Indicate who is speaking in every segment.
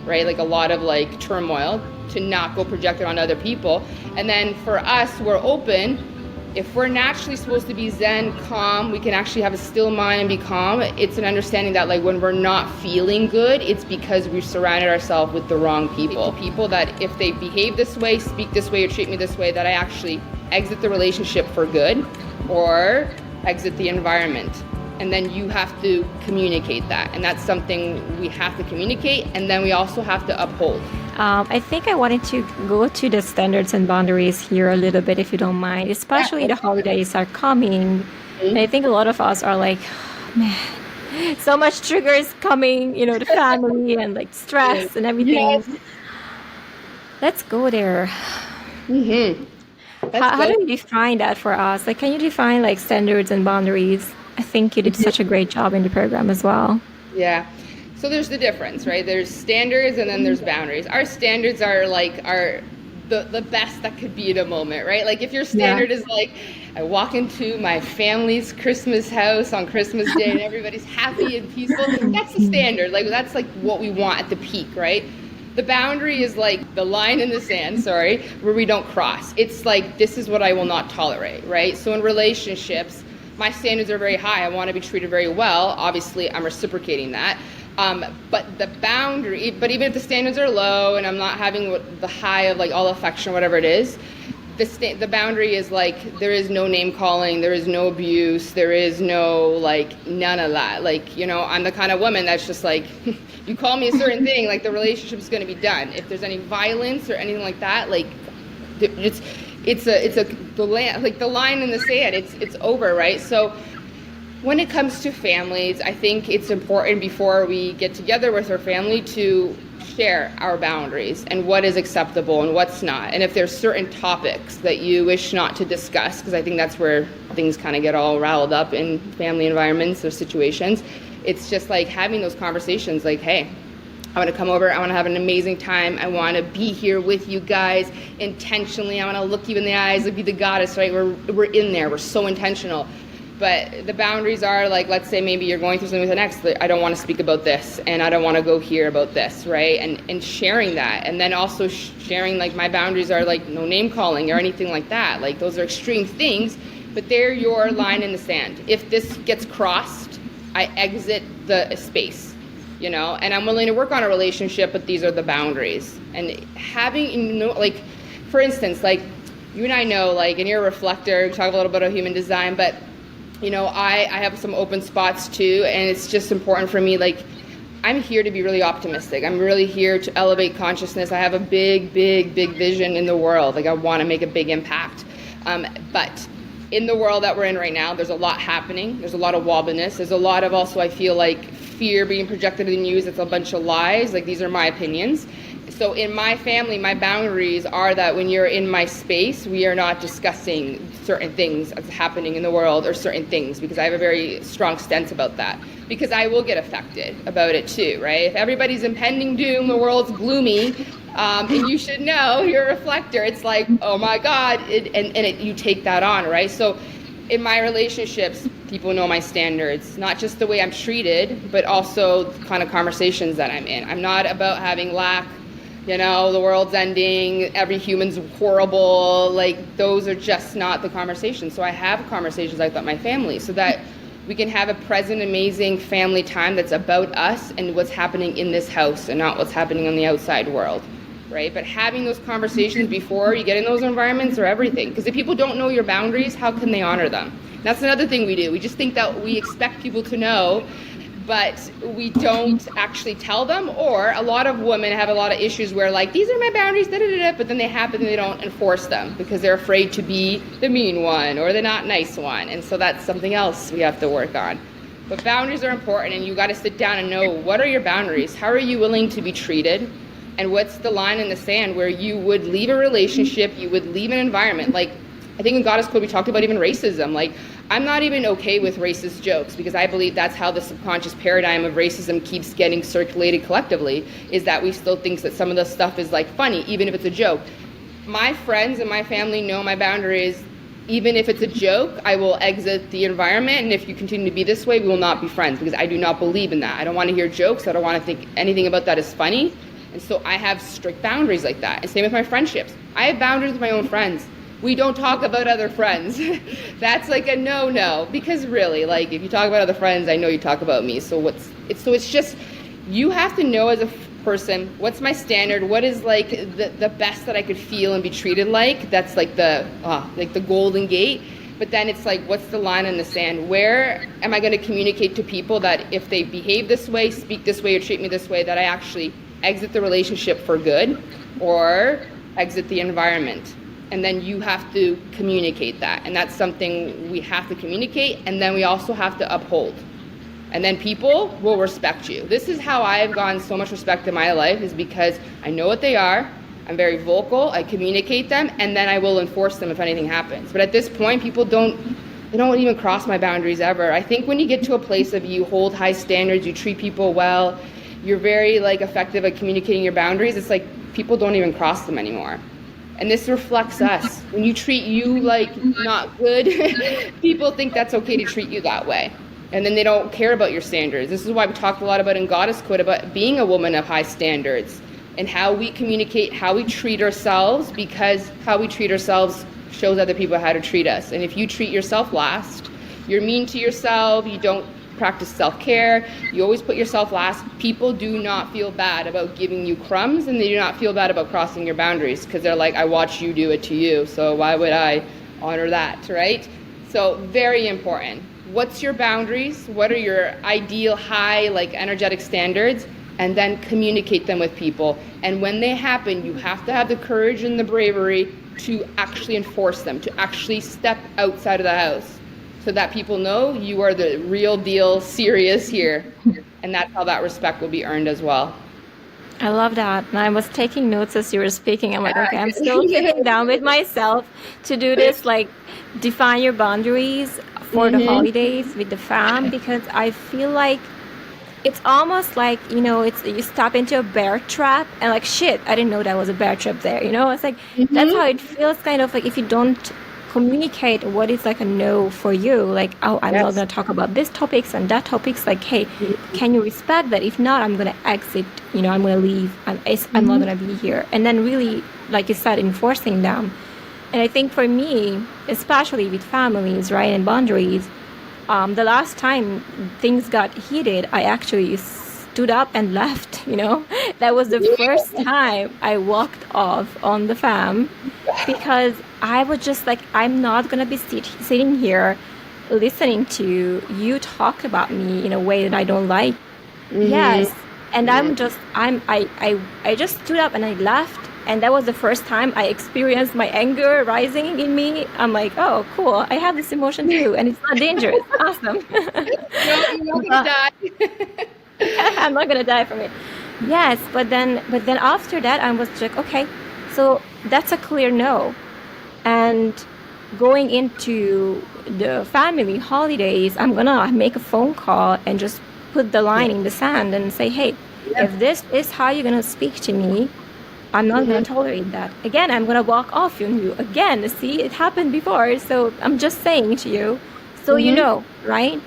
Speaker 1: right? Like a lot of like turmoil to not go project it on other people. And then for us, we're open. If we're naturally supposed to be zen, calm, we can actually have a still mind and be calm. It's an understanding that like when we're not feeling good, it's because we've surrounded ourselves with the wrong people. People that if they behave this way, speak this way, or treat me this way, that I actually exit the relationship for good or exit the environment. And then you have to communicate that. And that's something we have to communicate. And then we also have to uphold.
Speaker 2: I think I wanted to go to the standards and boundaries here a little bit, if you don't mind, especially the holidays are coming. Mm-hmm. And I think a lot of us are like, oh, man, so much triggers coming, you know, the family and like stress and everything. Yes. Let's go there.
Speaker 1: Mm-hmm.
Speaker 2: How do you define that for us? Like, can you define like standards and boundaries? I think you did such a great job in the program as well.
Speaker 1: Yeah. So there's the difference, right? There's standards and then there's boundaries. Our standards are like the best that could be in a moment, right? Like if your standard is like, I walk into my family's Christmas house on Christmas Day and everybody's happy and peaceful, that's the standard. Like that's like what we want at the peak, right? The boundary is like the line in the sand, where we don't cross. It's like, this is what I will not tolerate, right? So in relationships, my standards are very high. I want to be treated very well. Obviously, I'm reciprocating that. But the boundary, but even if the standards are low and I'm not having the high of like all affection or whatever it is, the boundary is like, there is no name calling, there is no abuse, there is no like none of that. Like, you know, I'm the kind of woman that's just like, you call me a certain thing, like the relationship is going to be done. If there's any violence or anything like that, like it's the line in the sand, it's over, right? So when it comes to families, I think it's important before we get together with our family to share our boundaries and what is acceptable and what's not. And if there's certain topics that you wish not to discuss, because I think that's where things kind of get all riled up in family environments or situations, it's just like having those conversations like, hey, I want to come over, I want to have an amazing time, I want to be here with you guys intentionally, I want to look you in the eyes and be the goddess, right? We're in there, we're so intentional. But the boundaries are like, let's say maybe you're going through something with an ex, I don't want to speak about this, and I don't want to go here about this, right? And sharing that. And then also sharing, like, my boundaries are like no name calling or anything like that. Like, those are extreme things, but they're your line in the sand. If this gets crossed, I exit the space, you know? And I'm willing to work on a relationship, but these are the boundaries. And having, you know, like, for instance, like, you and I know, like, and you're a reflector, we talk a little bit about human design, but you know, I have some open spots too, and it's just important for me, like, I'm here to be really optimistic. I'm really here to elevate consciousness. I have a big vision in the world. Like, I want to make a big impact. But in the world that we're in right now, there's a lot happening. There's a lot of wobbliness. There's a lot of also, I feel like, fear being projected in the news. It's a bunch of lies. Like, these are my opinions. So in my family, my boundaries are that when you're in my space, we are not discussing certain things that's happening in the world or certain things, because I have a very strong stance about that, because I will get affected about it too, right? If everybody's impending doom, the world's gloomy, and you should know, you're a reflector, it's like, oh my God, you take that on, right? So in my relationships, people know my standards, not just the way I'm treated, but also the kind of conversations that I'm in. I'm not about having lack, you know, the world's ending, every human's horrible, like, those are just not the conversations. So I have conversations like that with my family so that we can have a present, amazing family time that's about us and what's happening in this house and not what's happening on the outside world, right? But having those conversations before you get in those environments are everything. Because if people don't know your boundaries, how can they honor them? That's another thing we do. We just think that we expect people to know, but we don't actually tell them. Or a lot of women have a lot of issues where, like, these are my boundaries, but then they happen and they don't enforce them because they're afraid to be the mean one or the not nice one. And so that's something else we have to work on. But boundaries are important, and you got to sit down and know, what are your boundaries? How are you willing to be treated? And what's the line in the sand where you would leave a relationship, you would leave an environment? Like, I think in Goddess Code we talked about even racism. Like, I'm not even okay with racist jokes, because I believe that's how the subconscious paradigm of racism keeps getting circulated collectively, is that we still think that some of the stuff is like funny, even if it's a joke. My friends and my family know my boundaries. Even if it's a joke, I will exit the environment, and if you continue to be this way, we will not be friends, because I do not believe in that. I don't want to hear jokes. I don't want to think anything about that is funny. And so I have strict boundaries like that. And same with my friendships. I have boundaries with my own friends. We don't talk about other friends. That's like a no-no, because really, like, if you talk about other friends, I know you talk about me. So it's just, you have to know as a person, what's my standard? What is like the best that I could feel and be treated like? That's like the golden gate. But then it's like, what's the line in the sand? Where am I going to communicate to people that if they behave this way, speak this way, or treat me this way, that I actually exit the relationship for good or exit the environment? And then you have to communicate that. And that's something we have to communicate. And then we also have to uphold. And then people will respect you. This is how I've gotten so much respect in my life, is because I know what they are. I'm very vocal. I communicate them. And then I will enforce them if anything happens. But at this point, people don't even cross my boundaries ever. I think when you get to a place of you hold high standards, you treat people well, you're very like effective at communicating your boundaries, it's like people don't even cross them anymore. And this reflects us. When you treat you like not good, people think that's okay to treat you that way. And then they don't care about your standards. This is why we talked a lot about in Goddess Code about being a woman of high standards and how we communicate, how we treat ourselves, because how we treat ourselves shows other people how to treat us. And if you treat yourself last, you're mean to yourself, you don't practice self-care, you always put yourself last, people do not feel bad about giving you crumbs, and they do not feel bad about crossing your boundaries, because they're like, I watch you do it to you, so why would I honor that, right? So very important. What's your boundaries? What are your ideal high, like, energetic standards? And then communicate them with people. And when they happen, you have to have the courage and the bravery to actually enforce them, to actually step outside of the house, so that people know you are the real deal, serious here. And that's how that respect will be earned as well.
Speaker 2: I love that. And I was taking notes as you were speaking. I'm like, okay, I'm still sitting down with myself to do this, like, define your boundaries for the holidays with the fam, because I feel like it's almost like, it's you step into a bear trap and like, shit, I didn't know that was a bear trap there. It's like, that's how it feels, kind of like, if you don't communicate what is like a no for you, like, oh, I'm not going to talk about this topics and that topics, like, hey, can you respect that? If not, I'm going to exit, I'm going to leave, and I'm not going to be here. And then really, like you said, enforcing them. And I think for me, especially with families, right, and boundaries, the last time things got heated, I actually stood up and left, That was the first time I walked off on the fam, because I was just like, I'm not going to be sitting here listening to you talk about me in a way that I don't like. Yes. And I just stood up and I left. And that was the first time I experienced my anger rising in me. I'm like, oh, cool. I have this emotion too. And it's not dangerous. Awesome.
Speaker 1: You're not going to die.
Speaker 2: I'm not going to die from it. Yes. But then after that, I was like, okay, so that's a clear no. And going into the family holidays, I'm going to make a phone call and just put the line in the sand and say, hey, if this is how you're going to speak to me, I'm not going to tolerate that. Again, I'm going to walk off on you. Again, see, it happened before. So I'm just saying to you, so you know, right?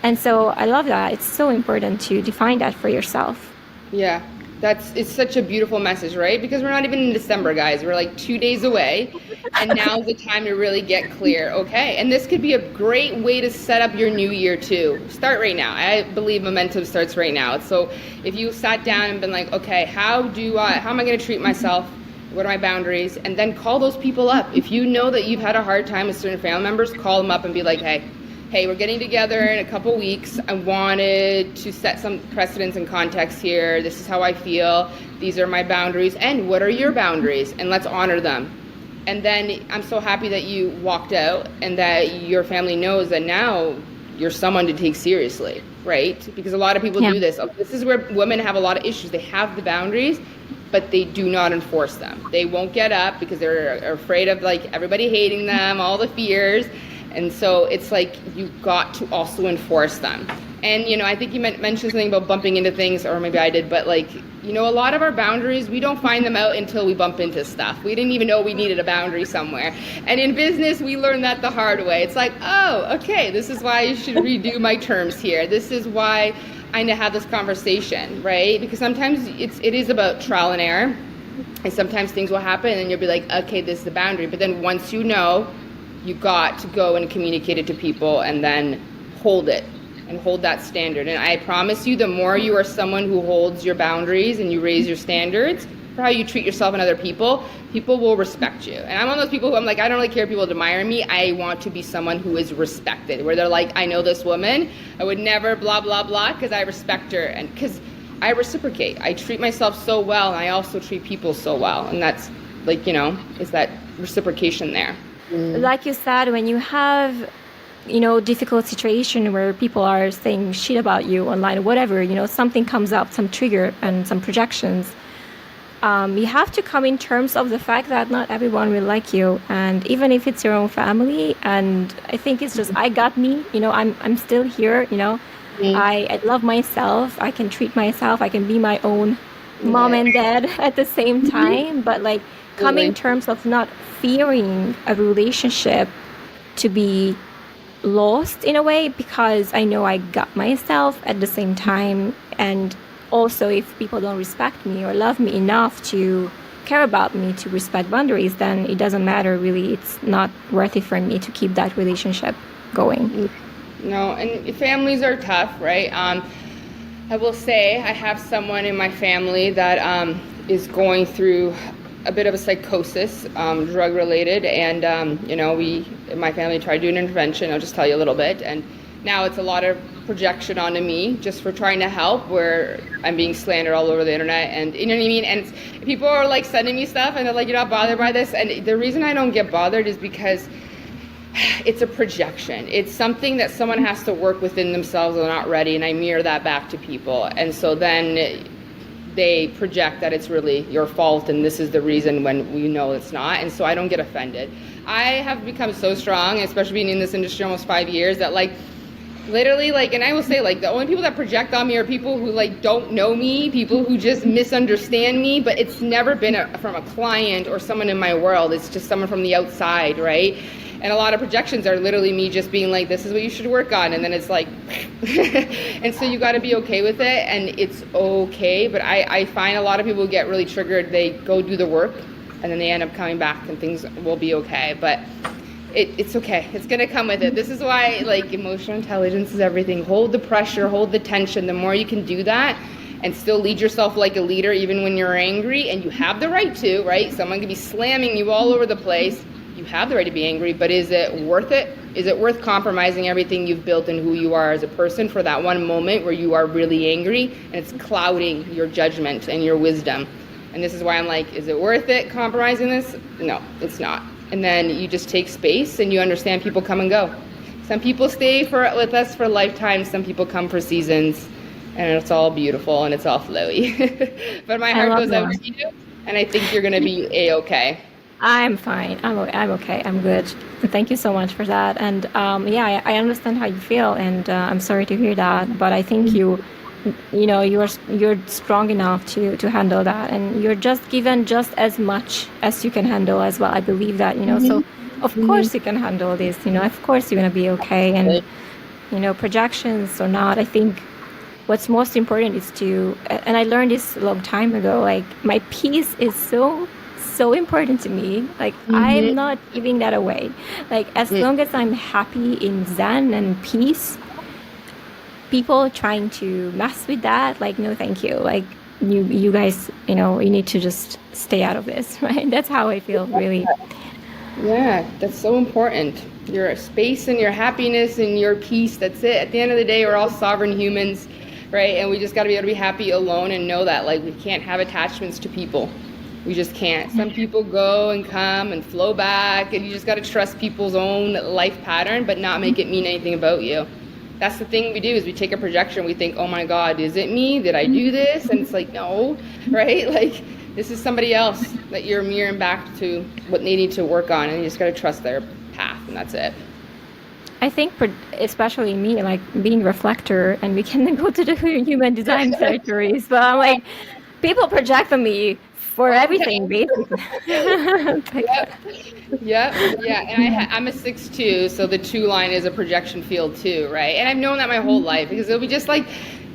Speaker 2: And so I love that. It's so important to define that for yourself.
Speaker 1: Yeah, it's such a beautiful message, right? Because we're not even in December, guys. We're like 2 days away. And now's the time to really get clear. Okay. And this could be a great way to set up your new year too. Start right now. I believe momentum starts right now. So if you sat down and been like, okay, how am I going to treat myself? What are my boundaries? And then call those people up. If you know that you've had a hard time with certain family members, call them up and be like, hey, we're getting together in a couple weeks. I wanted to set some precedents and context here. This is how I feel. These are my boundaries. And what are your boundaries? And let's honor them. And then I'm so happy that you walked out and that your family knows that now you're someone to take seriously, right? Because a lot of people do this. This is where women have a lot of issues. They have the boundaries, but they do not enforce them. They won't get up because they're afraid of like everybody hating them, all the fears. And so it's like you've got to also enforce them. And, I think you mentioned something about bumping into things, or maybe I did, but like, a lot of our boundaries, we don't find them out until we bump into stuff. We didn't even know we needed a boundary somewhere. And in business, we learned that the hard way. It's like, oh, okay, this is why I should redo my terms here. This is why trying to have this conversation, right? Because sometimes it is about trial and error, and sometimes things will happen and you'll be like, okay, this is the boundary. But then once you know, you got to go and communicate it to people and then hold it and hold that standard. And I promise you, the more you are someone who holds your boundaries and you raise your standards for how you treat yourself and other people, people will respect you. And I'm one of those people who I'm like, I don't really care if people admire me. I want to be someone who is respected, where they're like, I know this woman. I would never blah, blah, blah, because I respect her. And because I reciprocate. I treat myself so well, and I also treat people so well. And that's like, you know, is that reciprocation there.
Speaker 2: Like you said, when you have, you know, difficult situation where people are saying shit about you online, whatever, you know, something comes up, some trigger and some projections, you have to come in terms of the fact that not everyone will like you, and even if it's your own family. And I think it's just, I got me, you know, I'm still here, you know. I love myself. I can treat myself. I can be my own mom and dad at the same time. But like, come in terms of not fearing a relationship to be lost in a way, because I know I got myself at the same time. And also, if people don't respect me or love me enough to care about me, to respect boundaries, then it doesn't matter really. It's not worth it for me to keep that relationship going.
Speaker 1: No, and families are tough, right? I will say I have someone in my family that is going through a bit of a psychosis, drug related, and you know, we in my family tried to do an intervention. I'll just tell you a little bit, and now it's a lot of projection onto me just for trying to help, where I'm being slandered all over the internet, and you know what I mean. And people are like sending me stuff, and they're like, "You're not bothered by this," and the reason I don't get bothered is because it's a projection. It's something that someone has to work within themselves. They're not ready, and I mirror that back to people, and so then they project that it's really your fault and this is the reason, when we know it's not. And so I don't get offended. I have become so strong, especially being in this industry almost 5 years, that like literally, like, and I will say, like, the only people that project on me are people who like don't know me, people who just misunderstand me. But it's never been from a client or someone in my world. It's just someone from the outside, right? And a lot of projections are literally me just being like, this is what you should work on. And then it's like, and so you got to be okay with it. And it's okay. But I find a lot of people get really triggered. They go do the work and then they end up coming back and things will be okay. But it's okay. It's going to come with it. This is why, like, emotional intelligence is everything. Hold the pressure, hold the tension. The more you can do that and still lead yourself like a leader, even when you're angry, and you have the right to, right? Someone could be slamming you all over the place. You have the right to be angry, but is it worth it? Is it worth compromising everything you've built and who you are as a person for that one moment where you are really angry and it's clouding your judgment and your wisdom? And this is why I'm like, is it worth it compromising this? No, it's not. And then you just take space and you understand people come and go. Some people stay with us for lifetimes. Some people come for seasons, and it's all beautiful and it's all flowy. But my heart goes out to you, and I think you're going to be A-okay.
Speaker 2: I'm fine. I'm okay. I'm good. Thank you so much for that. And yeah, I understand how you feel, and I'm sorry to hear that. But I think you know, you're strong enough to handle that, and you're just given just as much as you can handle as well. I believe that, you know. So of course you can handle this. You know, of course you're gonna be okay. And you know, projections or not, I think what's most important is to. And I learned this a long time ago. Like, my peace is so important to me. Like, I'm not giving that away. Like, as long as I'm happy in Zen and peace, people trying to mess with that, like, no thank you. Like, you guys, you know, you need to just stay out of this, right? That's how I feel, really.
Speaker 1: Yeah, that's so important. Your space and your happiness and your peace, that's it. At the end of the day, we're all sovereign humans, right? And we just got to be able to be happy alone and know that, like, we can't have attachments to people. We just can't. Some people go and come and flow back, and you just got to trust people's own life pattern, but not make it mean anything about you. That's the thing we do, is we take a projection. We think, oh my God, is it me? Did I do this? And it's like, no, right? Like, this is somebody else that you're mirroring back to what they need to work on, and you just got to trust their path, and that's it.
Speaker 2: I think, especially me, like, being a reflector, and we can go to the human design territories, but I'm like, people project on me for everything, basically.
Speaker 1: Yeah. And I'm a 6'2", so the 2 line is a projection field too, right? And I've known that my whole life, because it'll be just like,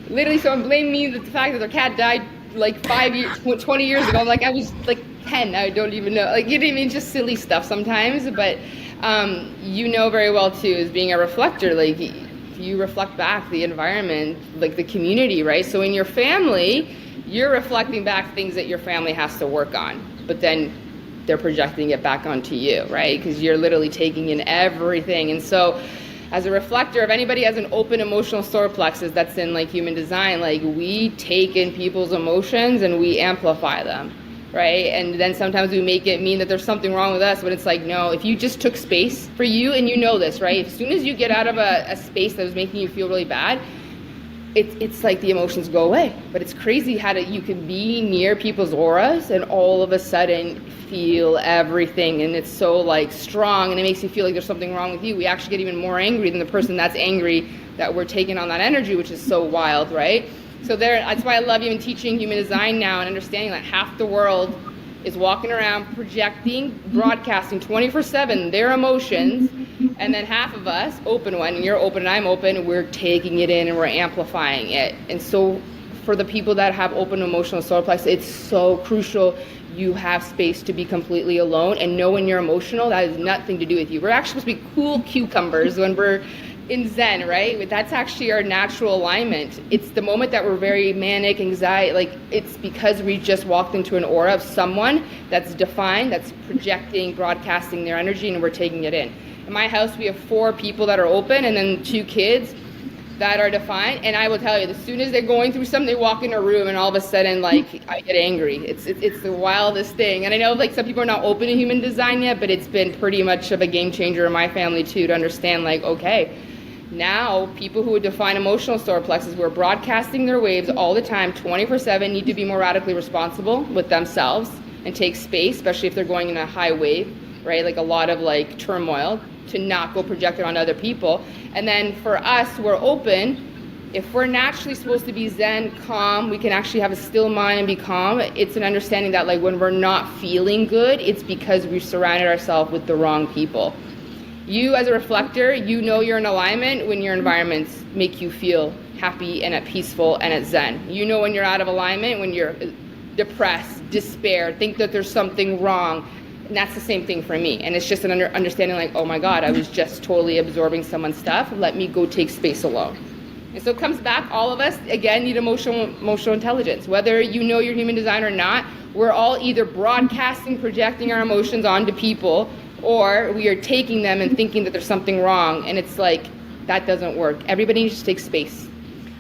Speaker 1: literally someone blamed me the fact that their cat died like 5 years, 20 years ago. I'm like, I was like 10. I don't even know. Like, you know what I mean? Just silly stuff sometimes. But you know very well too, as being a reflector, like you reflect back the environment, like the community, right? So in your family, you're reflecting back things that your family has to work on, but then they're projecting it back onto you, right? Because you're literally taking in everything. And so as a reflector, if anybody has an open emotional solar plexus, that's in like human design, like we take in people's emotions and we amplify them, right? And then sometimes we make it mean that there's something wrong with us, but it's like, no, if you just took space for you, and you know this, right? As soon as you get out of a space that was making you feel really bad, it's like the emotions go away. But it's crazy how you can be near people's auras and all of a sudden feel everything, and it's so like strong, and it makes you feel like there's something wrong with you. We actually get even more angry than the person that's angry that we're taking on that energy, which is so wild, right? So that's why I love even teaching human design now and understanding that half the world is walking around projecting, broadcasting 24/7 their emotions, and then half of us, open one, and you're open and I'm open, we're taking it in and we're amplifying it. And so for the people that have open emotional solar plexus, it's so crucial you have space to be completely alone and know when you're emotional. That has nothing to do with you. We're actually supposed to be cool cucumbers when we're in Zen, right? That's actually our natural alignment. It's the moment that we're very manic, anxiety, like it's because we just walked into an aura of someone that's defined, that's projecting, broadcasting their energy, and we're taking it in. In my house, we have 4 people that are open and then 2 kids that are defined. And I will tell you, as soon as they're going through something, they walk in a room and all of a sudden, like, I get angry. It's the wildest thing. And I know, like, some people are not open to human design yet, but it's been pretty much of a game changer in my family, too, to understand, like, okay, now people who would define emotional solar plexus, who are broadcasting their waves all the time, 24/7, need to be more radically responsible with themselves and take space, especially if they're going in a high wave, right? Like a lot of, like, turmoil, to not go project it on other people. And then for us, we're open. If we're naturally supposed to be Zen, calm, we can actually have a still mind and be calm. It's an understanding that, like, when we're not feeling good, it's because we've surrounded ourselves with the wrong people. You as a reflector, you know you're in alignment when your environments make you feel happy and at peaceful and at Zen. You know when you're out of alignment, when you're depressed, despair, think that there's something wrong. And that's the same thing for me. And it's just an understanding, like, oh my God, I was just totally absorbing someone's stuff. Let me go take space alone. And so it comes back, all of us, again, need emotional intelligence. Whether you know your human design or not, we're all either broadcasting, projecting our emotions onto people, or we are taking them and thinking that there's something wrong. And it's like, that doesn't work. Everybody needs to take space.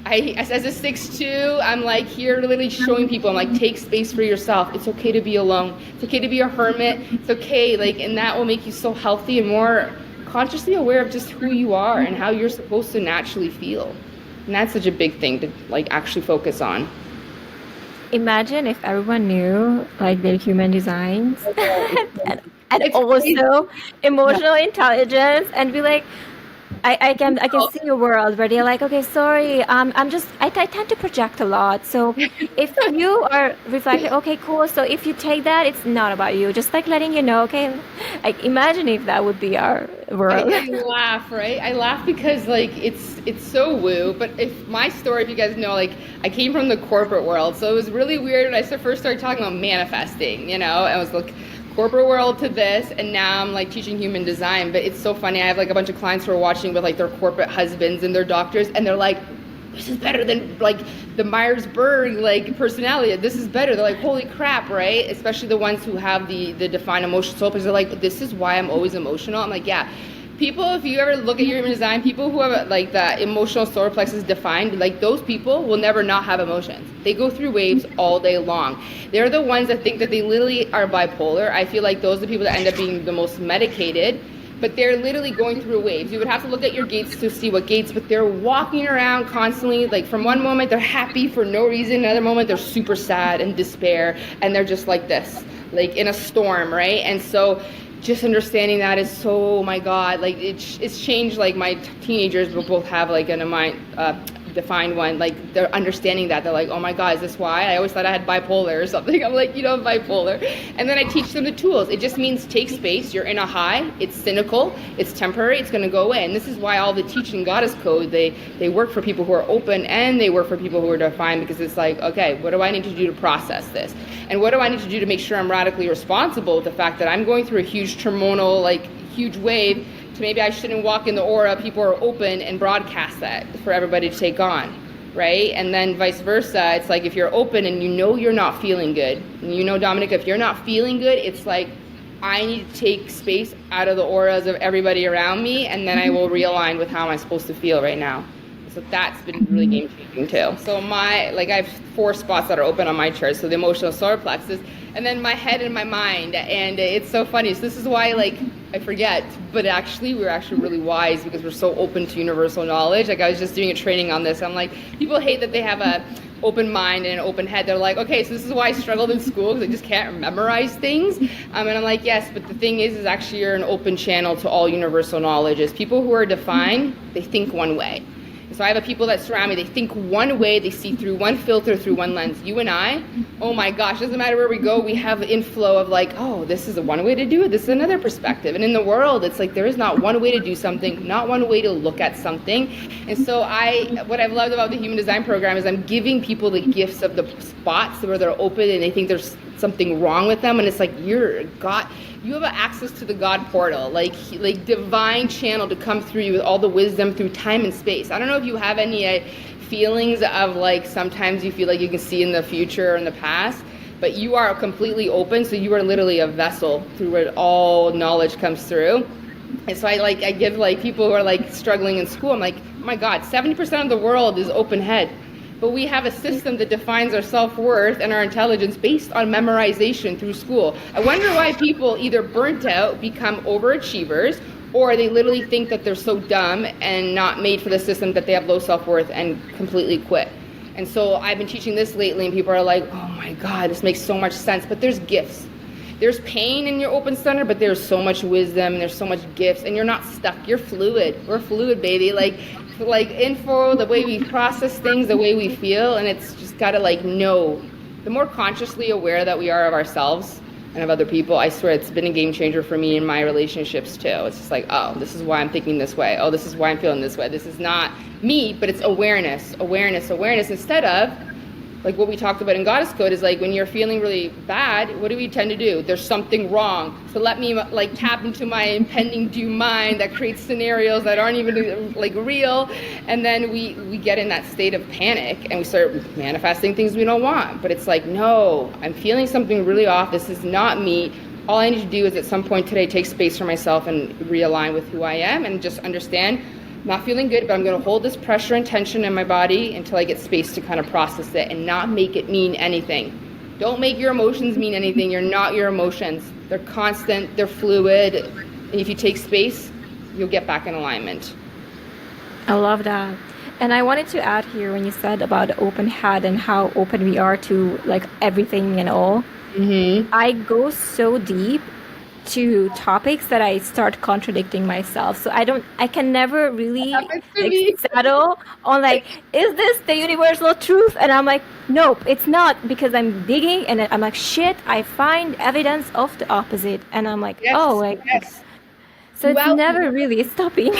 Speaker 1: As a 6'2", I'm like here literally showing people, I'm like, take space for yourself. It's okay to be alone. It's okay to be a hermit. It's okay, like, and that will make you so healthy and more consciously aware of just who you are and how you're supposed to naturally feel. And that's such a big thing to, like, actually focus on.
Speaker 2: Imagine if everyone knew, like, their human designs and also emotional intelligence, and be like, I can see a world where they're like, okay, sorry, I tend to project a lot. So if you are reflecting, okay, cool. So if you take that, it's not about you. Just like letting you know, okay. Like, imagine if that would be our world.
Speaker 1: I laugh, right? I laugh because, like, it's so woo. But if my story, if you guys know, like, I came from the corporate world, so it was really weird when I first started talking about manifesting. You know, I was like, corporate world to this, and now I'm like teaching human design. But it's so funny, I have like a bunch of clients who are watching with like their corporate husbands and their doctors, and they're like, this is better than like the Myers-Briggs like personality, this is better. They're like, holy crap, right? Especially the ones who have the defined emotional soul, because they're like, this is why I'm always emotional. I'm like, yeah. People, if you ever look at your human design, people who have like the emotional solar plexus defined, like those people will never not have emotions. They go through waves all day long. They're the ones that think that they literally are bipolar. I feel like those are the people that end up being the most medicated, but they're literally going through waves. You would have to look at your gates to see what gates, but they're walking around constantly, like from one moment they're happy for no reason, another moment they're super sad and despair, and they're just like this, like in a storm, right? And so just understanding that is so, oh my God, like it's changed. Like my teenagers will both have like defined one, like they're understanding that. They're like, oh my God, is this why? I always thought I had bipolar or something. I'm like, you know, bipolar. And then I teach them the tools. It just means take space. You're in a high. It's cynical. It's temporary. It's going to go away. And this is why all the teaching goddess code, they work for people who are open and they work for people who are defined, because it's like, okay, what do I need to do to process this? And what do I need to do to make sure I'm radically responsible with the fact that I'm going through a huge hormonal, like huge wave, to maybe I shouldn't walk in the aura, people are open, and broadcast that for everybody to take on, right? And then vice versa, it's like if you're open and you know you're not feeling good, and you know, Dominica, if you're not feeling good, it's like, I need to take space out of the auras of everybody around me, and then I will realign with how am I supposed to feel right now. So that's been really game changing too. So I have 4 spots that are open on my chart. So the emotional solar plexus, and then my head and my mind. And it's so funny. So this is why, like, I forget, but actually we're actually really wise because we're so open to universal knowledge. Like I was just doing a training on this. I'm like, people hate that they have a open mind and an open head. They're like, okay, so this is why I struggled in school, because I just can't memorize things. And I'm like, yes, but the thing is actually you're an open channel to all universal knowledges. People who are defined, they think one way. So I have people that surround me, they think one way, they see through one filter, through one lens. You and I, oh my gosh, doesn't matter where we go, we have inflow of like, oh, this is one way to do it, this is another perspective. And in the world, it's like there is not one way to do something, not one way to look at something. And so what I've loved about the Human Design Program is I'm giving people the gifts of the spots where they're open and they think there's something wrong with them. And it's like, you have access to the God portal, like divine channel to come through you with all the wisdom through time and space. I don't know if you have any feelings of like sometimes you feel like you can see in the future or in the past, but you are completely open, so you are literally a vessel through where all knowledge comes through. And so I give like people who are like struggling in school, I'm like, oh my God, 70% of the world is open head. But we have a system that defines our self-worth and our intelligence based on memorization through school. I wonder why people either burnt out, become overachievers, or they literally think that they're so dumb and not made for the system that they have low self-worth and completely quit. And so I've been teaching this lately and people are like, oh my God, this makes so much sense. But there's gifts. There's pain in your open center, but there's so much wisdom and there's so much gifts, and you're not stuck. You're fluid. We're fluid, baby. Like info, the way we process things, the way we feel, and it's just got to know. The more consciously aware that we are of ourselves and of other people, I swear it's been a game changer for me in my relationships too. It's just like, oh, this is why I'm thinking this way. Oh, this is why I'm feeling this way. This is not me, but it's awareness, instead of like what we talked about in Goddess Code is like when you're feeling really bad, what do we tend to do? There's something wrong. So let me tap into my impending doom mind that creates scenarios that aren't even real. And then we get in that state of panic and we start manifesting things we don't want. But it's like, no, I'm feeling something really off. This is not me. All I need to do is at some point today take space for myself and realign with who I am and just understand not feeling good, but I'm going to hold this pressure and tension in my body until I get space to kind of process it and not make it mean anything. Don't make your emotions mean anything. You're not your emotions. They're constant, they're fluid, and if you take space, you'll get back in alignment.
Speaker 2: I love that. And I wanted to add here when you said about open head and how open we are to everything and all. Mm-hmm. I go so deep to topics that I start contradicting myself. So I can never really settle on is this the universal truth? And I'm like, nope, it's not, because I'm digging and I'm like, shit, I find evidence of the opposite. And I'm like, yes. So it's never really stopping.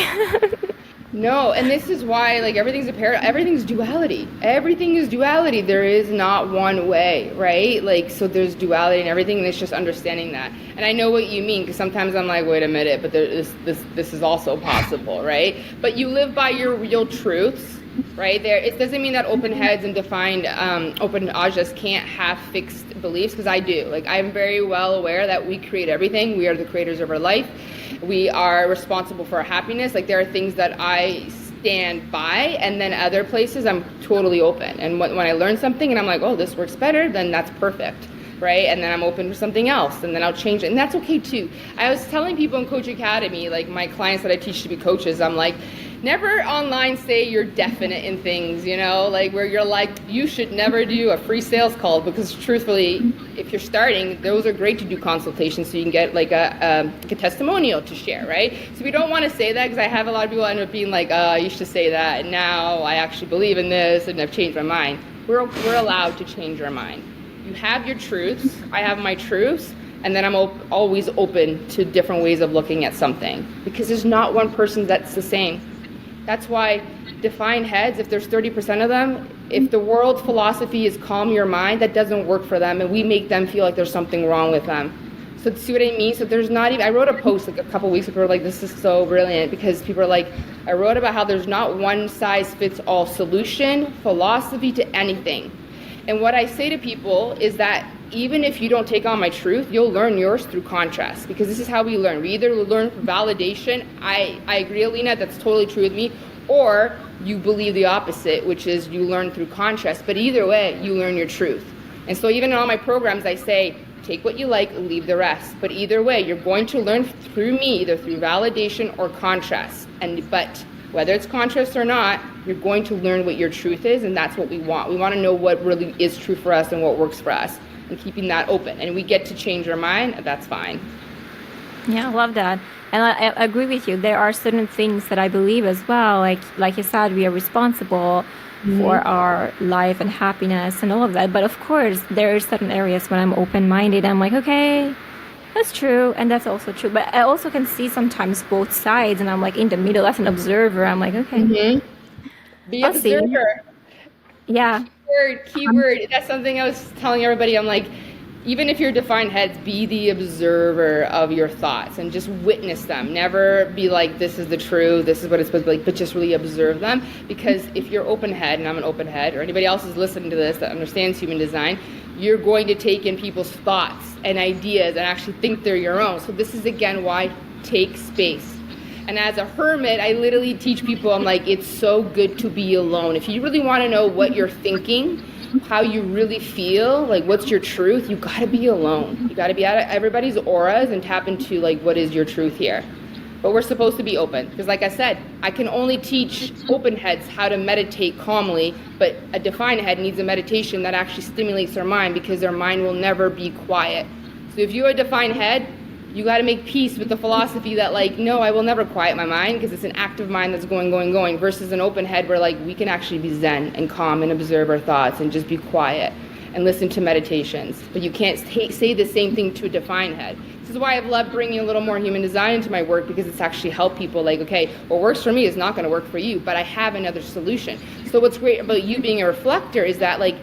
Speaker 1: No, and this is why everything's everything's duality. Everything is duality. There is not one way, right? So there's duality in everything, and it's just understanding that. And I know what you mean, because sometimes I'm like, wait a minute, but this is also possible, right? But you live by your real truths, right? It doesn't mean that open heads and defined open ajas can't have fixed beliefs, because I do. I'm very well aware that we create everything. We are the creators of our life. We are responsible for our happiness. There are things that I stand by, and then other places I'm totally open. And when I learn something and I'm like, oh, this works better, then that's perfect, right? And then I'm open for something else, and then I'll change it. And that's okay too. I was telling people in Coach Academy, my clients that I teach to be coaches, I'm like, never online say you're definite in things, you know, like where you're like, you should never do a free sales call, because truthfully, if you're starting, those are great to do consultations so you can get like a testimonial to share, right? So we don't want to say that, because I have a lot of people end up being like, you should say that, and now I actually believe in this and I've changed my mind. We're allowed to change our mind. You have your truths, I have my truths, and then I'm always open to different ways of looking at something, because there's not one person that's the same. That's why defined heads, if there's 30% of them, if the world's philosophy is calm your mind, that doesn't work for them, and we make them feel like there's something wrong with them. So see what I mean? So there's not even, I wrote a post like a couple weeks ago, like, this is so brilliant, because people are like, I wrote about how there's not one size fits all solution, philosophy to anything. And what I say to people is that even if you don't take on my truth, you'll learn yours through contrast, because this is how we learn. We either learn from validation, I agree, Alina, that's totally true with me, or you believe the opposite, which is you learn through contrast. But either way, you learn your truth. And so even in all my programs, I say, take what you like, leave the rest. But either way, you're going to learn through me, either through validation or contrast. But whether it's contrast or not, you're going to learn what your truth is, and that's what we want. We want to know what really is true for us and what works for us, and keeping that open. And we get to change our mind, that's fine.
Speaker 2: Yeah, I love that. And I agree with you. There are certain things that I believe as well. Like you said, we are responsible for our life and happiness and all of that. But of course, there are certain areas when I'm open-minded, I'm like, okay, that's true, and that's also true. But I also can see sometimes both sides, and I'm like in the middle as an observer. I'm like, okay.
Speaker 1: Be an observer.
Speaker 2: Yeah.
Speaker 1: Keyword. That's something I was telling everybody. I'm like, even if you're defined heads, be the observer of your thoughts and just witness them. Never be like, this is the truth, this is what it's supposed to be like, but just really observe them. Because if you're open head, and I'm an open head, or anybody else is listening to this that understands human design, you're going to take in people's thoughts and ideas and actually think they're your own. So this is, again, why take space. And as a hermit, I literally teach people, I'm like, it's so good to be alone. If you really want to know what you're thinking, how you really feel, like what's your truth, you got to be alone. You got to be out of everybody's auras and tap into like, what is your truth here? But we're supposed to be open, because like I said, I can only teach open heads how to meditate calmly, but a defined head needs a meditation that actually stimulates their mind, because their mind will never be quiet. So if you're a defined head, you got to make peace with the philosophy that like, no, I will never quiet my mind, because it's an active mind that's going, versus an open head where like we can actually be zen and calm and observe our thoughts and just be quiet and listen to meditations. But you can't say the same thing to a defined head. This is why I've loved bringing a little more human design into my work, because it's actually helped people like, okay, what works for me is not going to work for you, but I have another solution. So what's great about you being a reflector is that like,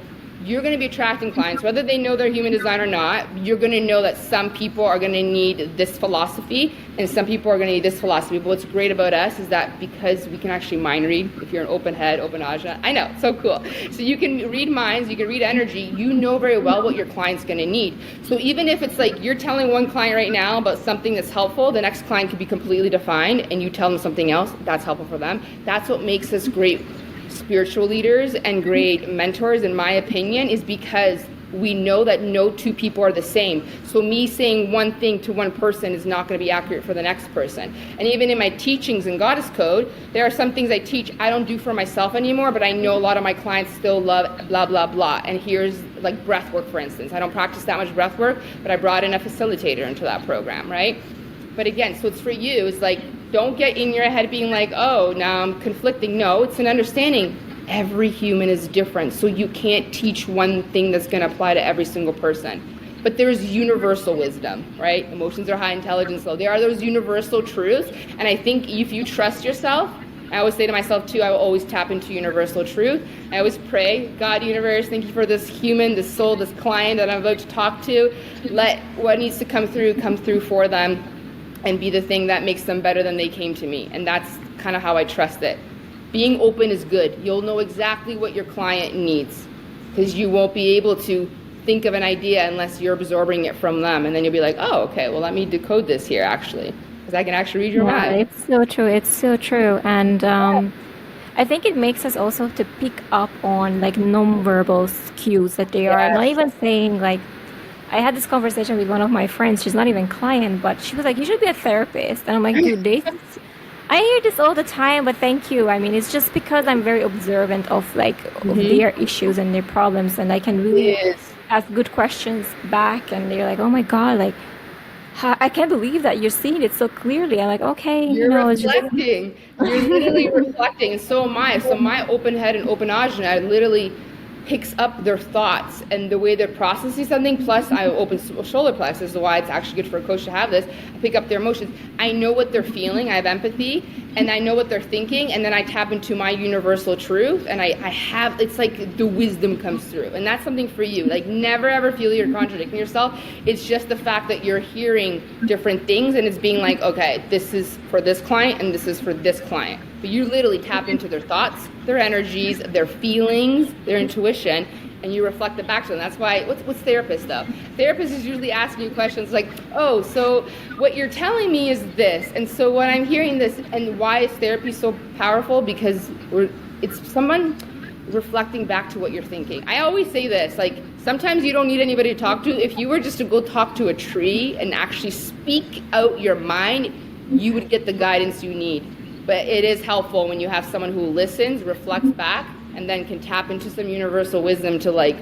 Speaker 1: you're going to be attracting clients, whether they know they're human design or not. You're going to know that some people are going to need this philosophy and some people are going to need this philosophy. But what's great about us is that because we can actually mind read, if you're an open head, open ajna, I know, so cool. So you can read minds, you can read energy, you know very well what your client's going to need. So even if it's like you're telling one client right now about something that's helpful, the next client could be completely defined and you tell them something else that's helpful for them. That's what makes us great spiritual leaders and great mentors, in my opinion, is because we know that no two people are the same. So me saying one thing to one person is not going to be accurate for the next person. And even in my teachings in Goddess Code, there are some things I teach I don't do for myself anymore, but I know a lot of my clients still love blah, blah, blah. And here's like breath work, for instance. I don't practice that much breath work, but I brought in a facilitator into that program, right? But again, so it's for you, it's like, don't get in your head being like, oh, now I'm conflicting. No, it's an understanding. Every human is different, so you can't teach one thing that's going to apply to every single person. But there's universal wisdom, right? Emotions are high, intelligence low. There are those universal truths, and I think if you trust yourself, I always say to myself too, I will always tap into universal truth. I always pray, God, universe, thank you for this human, this soul, this client that I'm about to talk to. Let what needs to come through for them, and be the thing that makes them better than they came to me. And that's kind of how I trust it. Being open is good. You'll know exactly what your client needs, because you won't be able to think of an idea unless you're absorbing it from them. And then you'll be like, oh, okay, well, let me decode this here, actually, because I can actually read your mind.
Speaker 2: It's so true. It's so true. And I think it makes us also to pick up on like nonverbal cues that they are not even saying like, I had this conversation with one of my friends. She's not even client, but she was like, you should be a therapist. And I'm like, dude, I hear this all the time, but thank you. I mean, it's just because I'm very observant of like of their issues and their problems, and I can really
Speaker 1: Yes.
Speaker 2: ask good questions back, and they're like, "Oh my God, like I can't believe that you're seeing it so clearly." I'm like, "Okay,
Speaker 1: You're
Speaker 2: it's just
Speaker 1: reflecting. You're literally reflecting, and so am I. So my open head and open ajna literally picks up their thoughts and the way they're processing something. Plus, I open shoulder plexus. This is why it's actually good for a coach to have this. I pick up their emotions. I know what they're feeling. I have empathy, and I know what they're thinking. And then I tap into my universal truth, and I have. It's like the wisdom comes through, and that's something for you. Like never ever feel you're contradicting yourself. It's just the fact that you're hearing different things, and it's being like, okay, this is for this client, and this is for this client. But you literally tap into their thoughts, their energies, their feelings, their intuition, and you reflect it back to them. That's why, what's therapist though? Therapist is usually asking you questions like, oh, so what you're telling me is this, and so when I'm hearing this, and why is therapy so powerful? Because it's someone reflecting back to what you're thinking. I always say this, like, sometimes you don't need anybody to talk to. If you were just to go talk to a tree and actually speak out your mind, you would get the guidance you need. But it is helpful when you have someone who listens, reflects back, and then can tap into some universal wisdom to like,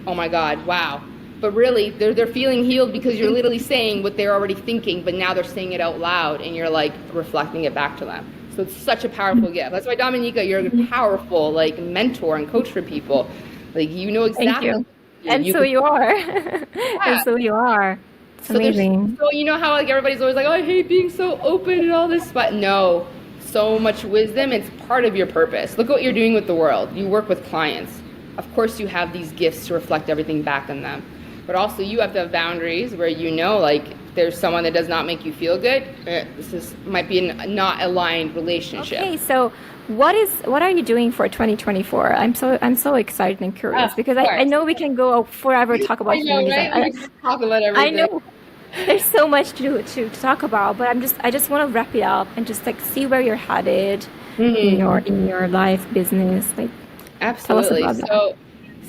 Speaker 1: oh my God, wow. But really, they're feeling healed because you're literally saying what they're already thinking, but now they're saying it out loud, and you're like reflecting it back to them. So it's such a powerful gift. That's why, Dominica, you're a powerful like mentor and coach for people. Like you know exactly.
Speaker 2: thank you. And so you are. And so you are. It's amazing.
Speaker 1: So you know how like everybody's always like, oh, I hate being so open and all this, but no. So much wisdom. It's part of your purpose. Look what you're doing with the world. You work with clients. Of course you have these gifts to reflect everything back on them. But also you have to have boundaries where you know like if there's someone that does not make you feel good, might be a not aligned relationship.
Speaker 2: Okay, so what are you doing for 2024? I'm so excited and curious because I know we can go forever talk about
Speaker 1: feminism. Right? We talk about everything.
Speaker 2: I know. There's so much to talk about, but I just want to wrap it up and just like see where you're headed in your life, business. Like,
Speaker 1: absolutely.
Speaker 2: Tell us about that.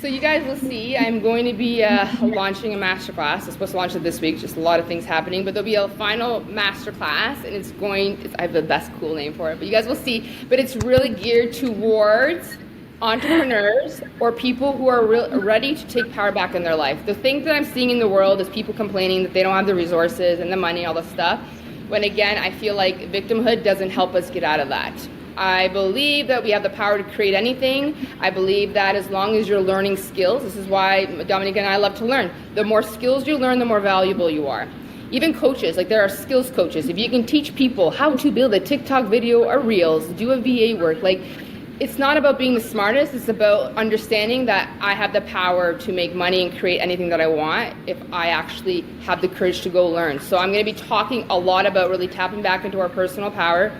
Speaker 1: So you guys will see. I'm going to be launching a masterclass. I'm supposed to launch it this week. Just a lot of things happening, but there'll be a final masterclass, and I have the best cool name for it, but you guys will see. But it's really geared towards entrepreneurs or people who are ready to take power back in their life. The thing that I'm seeing in the world is people complaining that they don't have the resources and the money, all the stuff. When again, I feel like victimhood doesn't help us get out of that. I believe that we have the power to create anything. I believe that as long as you're learning skills, this is why Dominica and I love to learn. The more skills you learn, the more valuable you are. Even coaches, like there are skills coaches. If you can teach people how to build a TikTok video or Reels, do a VA work, like it's not about being the smartest, it's about understanding that I have the power to make money and create anything that I want if I actually have the courage to go learn. So I'm going to be talking a lot about really tapping back into our personal power,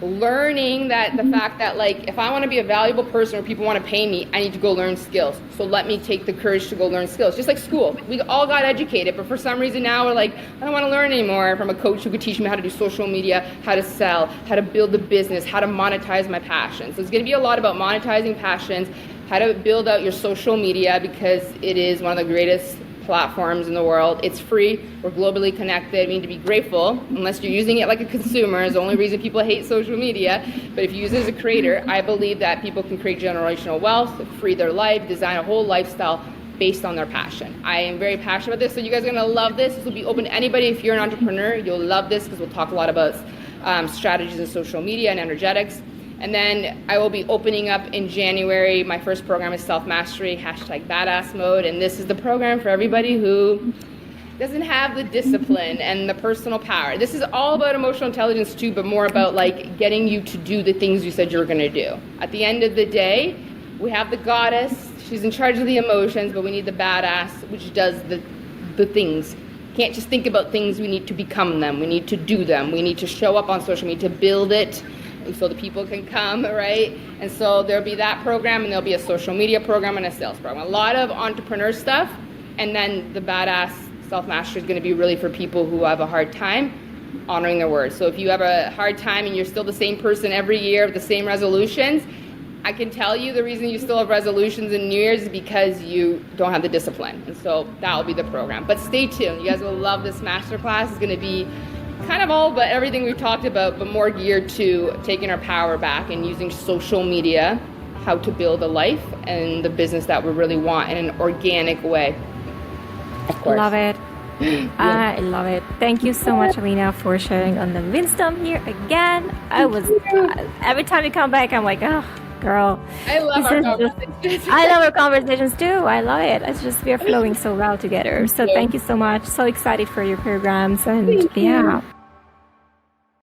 Speaker 1: learning that the fact that like if I want to be a valuable person or people want to pay me, I need to go learn skills. So let me take the courage to go learn skills. Just like school, we all got educated, but for some reason now we're like, I don't want to learn anymore from a coach who could teach me how to do social media, how to sell, how to build a business, how to monetize my passions. So it's going to be a lot about monetizing passions, how to build out your social media because it is one of the greatest platforms in the world. It's free. We're globally connected. We need to be grateful, unless you're using it like a consumer. Is the only reason people hate social media. But if you use it as a creator, I believe that people can create generational wealth, free their life, design a whole lifestyle based on their passion. I am very passionate about this, so you guys are going to love this. This will be open to anybody. If you're an entrepreneur, you'll love this because we'll talk a lot about strategies in social media and energetics. And then I will be opening up in January. My first program is Self-Mastery, #Badass Mode. And this is the program for everybody who doesn't have the discipline and the personal power. This is all about emotional intelligence too, but more about like getting you to do the things you said you were going to do. At the end of the day, we have the goddess. She's in charge of the emotions, but we need the badass, which does the things. Can't just think about things. We need to become them. We need to do them. We need to show up on social media to build it so the people can come, right? And so there'll be that program, and there'll be a social media program and a sales program. A lot of entrepreneur stuff, and then the badass self-mastery is going to be really for people who have a hard time honoring their words. So if you have a hard time and you're still the same person every year with the same resolutions, I can tell you the reason you still have resolutions in New Year's is because you don't have the discipline. And so that will be the program. But stay tuned. You guys will love this masterclass. It's going to be kind of all but everything we've talked about, but more geared to taking our power back and using social media, how to build a life and the business that we really want in an organic way. Of course.
Speaker 2: Love it. I love it. Thank you so much, Alina, for sharing on the wisdom here again. Every time you come back, I'm like, oh, girl.
Speaker 1: I love our conversations.
Speaker 2: I love our conversations too. I love it. It's just we're flowing so well together. So thank you so much. So excited for your programs and yeah.